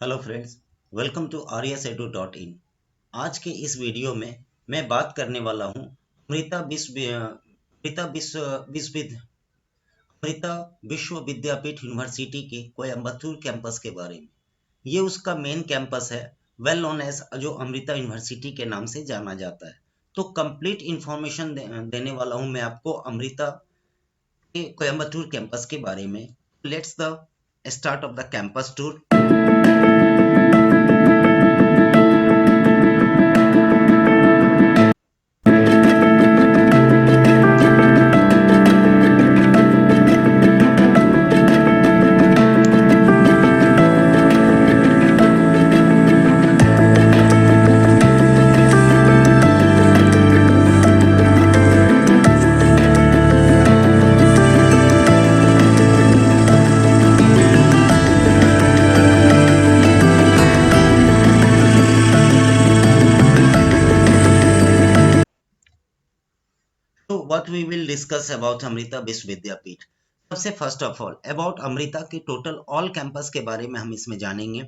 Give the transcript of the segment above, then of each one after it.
Hello friends, welcome to aryasedu.in। आज के इस वीडियो में मैं बात करने वाला हूँ अमृता विश्व विद्यापीठ यूनिवर्सिटी के कोयम्बतूर कैंपस के बारे में। ये उसका मेन कैंपस है, वेल नोन एज जो अमृता यूनिवर्सिटी के नाम से जाना जाता है। तो कंप्लीट इंफॉर्मेशन देने वाला हूँ मैं आपको अमृता के कोयम्बतूर कैंपस के बारे में। Let's the start of the campus tour. So what we will discuss about Amrita विश्व विद्यापीठ। सबसे first of all about Amrita के टोटल ऑल कैंपस के बारे में हम इसमें जानेंगे।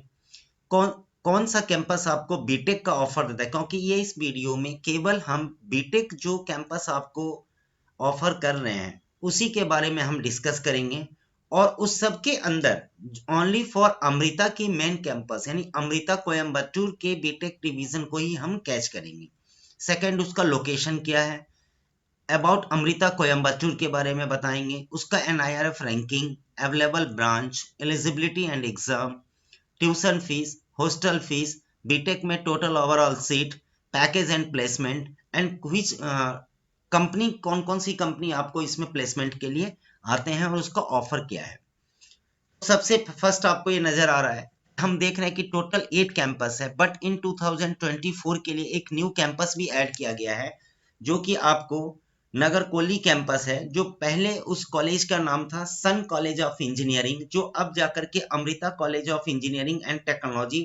कौन कौन सा कैंपस आपको बीटेक का ऑफर देता है, क्योंकि ये इस वीडियो में केवल हम बीटेक जो कैंपस आपको ऑफर कर रहे हैं उसी के बारे में हम डिस्कस करेंगे। और उस सब के अंदर ओनली फॉर अमृता की मेन कैंपस यानी अमृता कोयम्बटूर के बीटेक डिवीजन को ही हम कैच करेंगे। सेकंड, उसका लोकेशन क्या है। अबाउट अमृता कोयम्बटूर के बारे में बताएंगे, उसका NIRF ranking, available branch, eligibility and exam, tuition fees, hostel fees, B Tech में total overall seat, package and placement and which company, कौन कौन सी कंपनी आपको इसमें प्लेसमेंट के लिए आते हैं और उसका ऑफर क्या है। सबसे फर्स्ट आपको ये नजर आ रहा है, हम देख रहे हैं कि टोटल 8 कैंपस है, बट इन 2024 के लिए एक न्यू कैंपस भी ऐड किया गया है जो कि आपको नगरकोली कैंपस है। जो पहले उस कॉलेज का नाम था सन कॉलेज ऑफ इंजीनियरिंग, जो अब जाकर के Amrita college of engineering and technology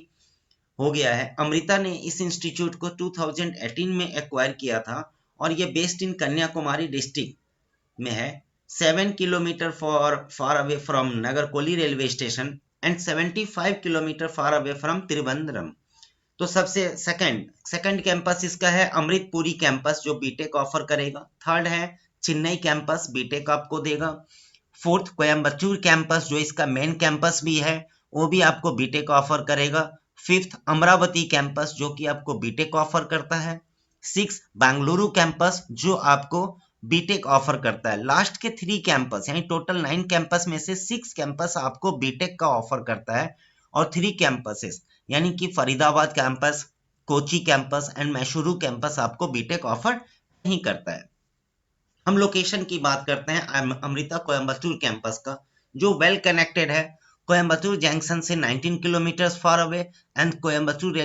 हो गया है। अमृता ने इस इंस्टीट्यूट को 2018 में एक्वायर किया था और ये बेस्ड इन कन्याकुमारी डिस्ट्रिक्ट में है। 7 kilometre far away from Nagercoil railway station and 75 kilometre far away from Trivandrum. तो सबसे सेकंड कैंपस इसका है अमृतपुरी कैंपस जो बीटेक ऑफर करेगा। थर्ड है चेन्नई कैंपस, बीटेक आपको देगा। फोर्थ कोयम्बटूर कैंपस जो इसका मेन कैंपस भी है, वो भी आपको बीटेक ऑफर करेगा। फिफ्थ अमरावती कैंपस जो कि आपको बीटेक ऑफर करता है। सिक्स बेंगलुरु कैंपस जो आपको बीटेक ऑफर करता है। लास्ट के 3 कैंपस यानी टोटल 9 कैंपस में से 6 कैंपस आपको बीटेक का ऑफर करता है और 3 कैंपसेस यानी कि Faridabad campus, Kochi campus and Mysuru campus आपको बीटेक ऑफर नहीं करता है। हम लोकेशन की बात करते हैं अमृता कोयम्बटूर कैंपस का, जो वेल कनेक्टेड है। कोयम्बटूर जंक्शन से 19 kilometre far away and Coimbatore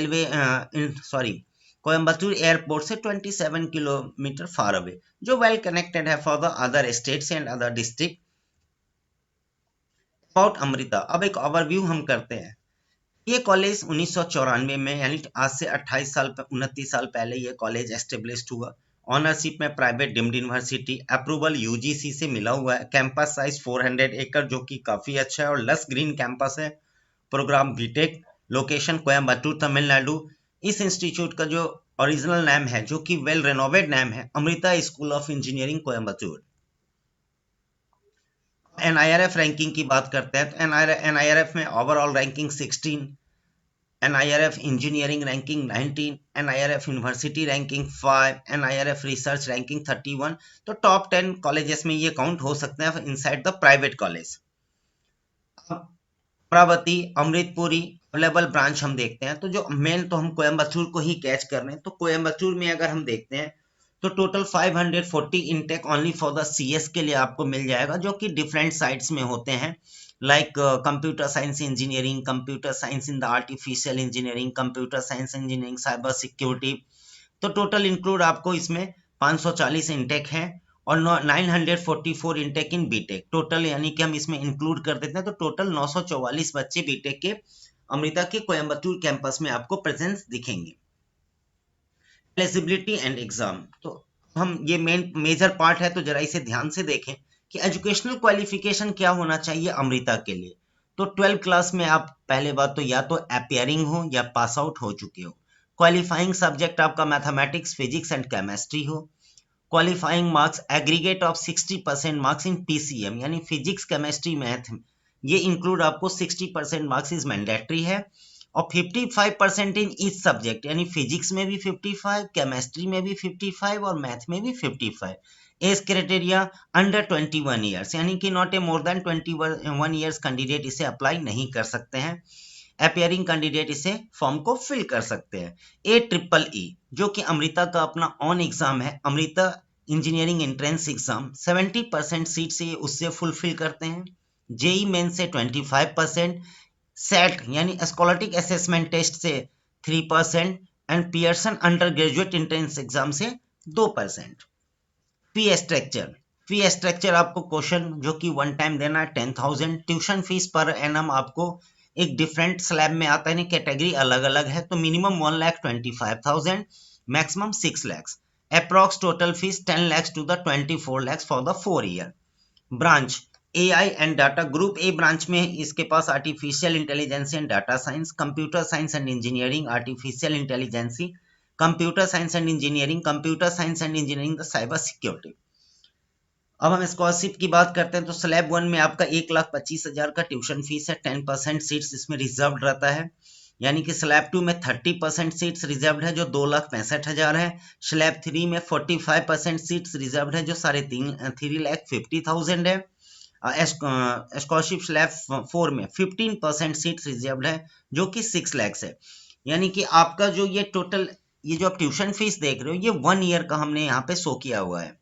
airport से 27 किलोमीटर फार अवे, जो वेल कनेक्टेड है for the other states and other district. About Amrita अब एक ओवरव्यू हम करते हैं। ये कॉलेज 1994 में यानी आज से 29 साल पहले ये कॉलेज एस्टेब्लिश्ड हुआ। ऑनरशिप में private deemed university, approval UGC से मिला हुआ है। कैंपस साइज 400 एकड़ जो कि काफी अच्छा है और लस ग्रीन कैंपस है। Programme B tech, location Coimbatore Tamil Nadu. इस इंस्टीट्यूट का जो ओरिजिनल नाम है, जो कि वेल रेनोवेट नाम है, Amrita school of engineering Coimbatore. NIRF ranking की बात करते हैं तो NIRF में overall ranking 16, NIRF engineering ranking 19, NIRF university ranking 5, NIRF research ranking 31। तो टॉप 10 कॉलेजेस में ये काउंट हो सकते हैं inside the private college. Amravati, Amritpuri available branch हम देखते हैं, तो जो मेन तो हम कोयम्बटूर को ही कैच कर रहे हैं। तो कोयम्बटूर में अगर हम देखते हैं तो total 540 intake only for the CS के लिए आपको मिल जाएगा, जो कि डिफरेंट साइट्स में होते हैं, like computer science engineering, computer science in the artificial engineering, computer science engineering, cyber security. तो टोटल इंक्लूड आपको इसमें 540 इनटेक है और 944 इनटेक इन बीटेक टोटल, यानी कि हम इसमें इंक्लूड कर देते हैं तो टोटल 944 बच्चे बीटेक के अमृता के कोयम्बटूर कैंपस में आपको प्रेजेंस दिखेंगे। एलिजिबिलिटी एंड एग्जाम, तो हम ये मेजर पार्ट है, तो जरा इसे ध्यान से देखें कि एजुकेशनल क्वालिफिकेशन क्या होना चाहिए अमृता के लिए। तो 12 क्लास में आप पहले बात तो या तो अपियरिंग हो या पास आउट हो चुके हो। क्वालिफाइंग सब्जेक्ट आपका मैथमेटिक्स, फिजिक्स एंड केमिस्ट्री हो। Qualifying marks aggregate of 60% marks in PCM, यानी फिजिक्स, केमिस्ट्री, मैथ, ये इंक्लूड आपको 60% मार्क्स इज मैंडेटरी है। और 55% इन ईच सब्जेक्ट, यानी फिजिक्स में भी 55, केमिस्ट्री में भी 55 और मैथ में भी 55। एज क्राइटेरिया अंडर 21 ईयर्स, यानी कि not a more than 21 years candidate इसे अप्लाई नहीं कर सकते हैं। अपियरिंग कैंडिडेट इसे फॉर्म को फिल कर सकते हैं। AEEE जो कि अमृता का अपना ऑन एग्जाम है, Amrita engineering entrance exam, 70% seat से उससे फुलफिल करते हैं। जेई मेन से 25%, सेट यानी स्कॉलर्टिक असेसमेंट टेस्ट से 3% and Pearson under graduate entrance exam से 2%। फी स्ट्रक्चर आपको क्वेश्चन जो कि वन टाइम देना है 10,000। ट्यूशन फीस पर एनम आपको एक डिफरेंट स्लैब में आता है, कैटेगरी अलग अलग है, तो minimum 1,25,000, maximum 6 lakhs। Approx total fees 10 lakhs to the 24 lakhs for the 4 year। Branch AI and data, group A branch में इसके पास artificial intelligence and data science, computer science and engineering, artificial intelligence, computer science and engineering, computer science and engineering, cyber security. अब हम scholarship की बात करते हैं तो स्लैब 1 में आपका 1,25,000 का ट्यूशन फीस है, 10% सीट्स इसमें रिजर्व रहता है, यानी कि स्लैब 2 में 30% सीट्स रिजर्व है जो 2,65,000 है। स्लैब 3 में 45% सीट्स रिजर्व है जो 3,50,000 है। स्कॉलरशिप स्लैब 4 में 15% सीट्स रिजर्व है जो कि 6 lakhs है। यानी कि आपका जो ये टोटल, ये जो आप ट्यूशन फीस देख रहे हो, ये 1 ईयर का हमने यहाँ पे शो किया हुआ है।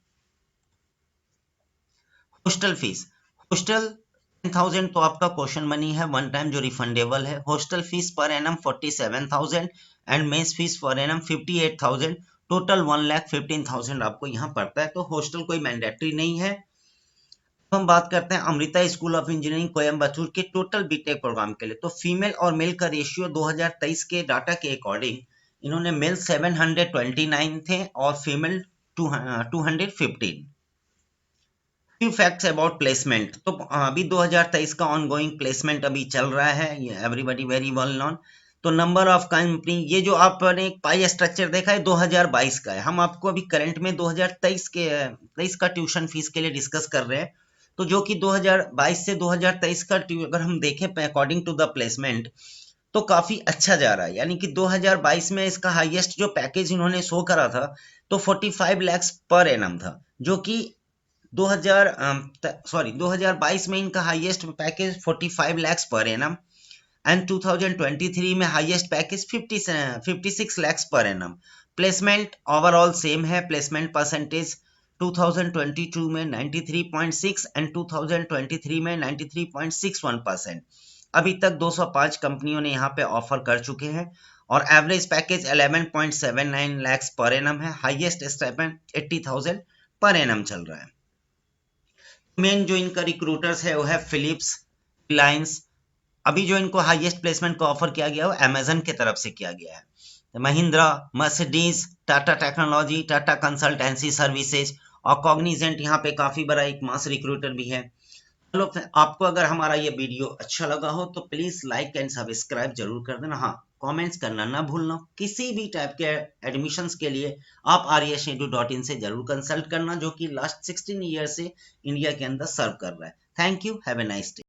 हॉस्टल फीस, हॉस्टल 10,000 तो आपका क्वेश्चन मनी है, वन टाइम जो रिफंडेबल है। Hostel fees per annum 47,000 and mess fees per annum 58,000, total 1,15,000 आपको यहाँ पड़ता है। तो हॉस्टल कोई मैंडेटरी नहीं है। हम बात करते हैं Amrita school of engineering Coimbatore के टोटल बीटेक प्रोग्राम के लिए। तो फीमेल और मेल का रेशियो 2023 के डाटा के अकॉर्डिंग इन्होंने मेल 729 थे और female 215। Few facts about placement, तो अभी 2023 का ऑनगोइंग प्लेसमेंट अभी चल रहा है, ये एवरीबॉडी वेरी वेल नोन। तो नंबर ऑफ कंपनी, ये जो आपने एक पाई स्ट्रक्चर देखा है 2022 का है, हम आपको अभी करंट में 2023 का ट्यूशन फीस के लिए डिस्कस कर रहे हैं। तो जो कि 2022 से 2023 का अगर हम देखें अकॉर्डिंग टू द प्लेसमेंट तो काफी अच्छा जा रहा है। यानी कि 2022 में इसका हाईएस्ट जो पैकेज इन्होंने शो करा था तो 45 lakhs पर एनम था, जो कि 2022 में इनका highest package 45 lakhs per annum and 2023 में highest package 56 lakhs per annum. Placement overall same है। प्लेसमेंट परसेंटेज 2022 में 93.6 एंड 2023 में 93.61%। अभी तक 205 कंपनियों ने यहाँ पे ऑफर कर चुके हैं और average package 11.79 lakhs per annum है। हाईएस्ट स्टाइपेंड 80,000 पर एनम चल रहा है। मेन जो इनका रिक्रूटर्स है वो है फिलिप्स, रिलायंस। अभी जो इनको हाईएस्ट प्लेसमेंट का ऑफर किया गया है वो अमेजन की तरफ से किया गया है। Mahindra, Mercedes, Tata technology, Tata consultancy services और कॉग्निजेंट यहाँ पे काफी बड़ा एक मास रिक्रूटर भी है। चलो, आपको अगर हमारा ये वीडियो अच्छा लगा हो तो प्लीज लाइक एंड सब्सक्राइब जरूर कर देना। हाँ, कमेंट्स करना ना भूलना। किसी भी टाइप के एडमिशन्स के लिए आप aryasedu.in से जरूर कंसल्ट करना, जो कि लास्ट 16 ईयर से इंडिया के अंदर सर्व कर रहा है। Thank you, have a nice day.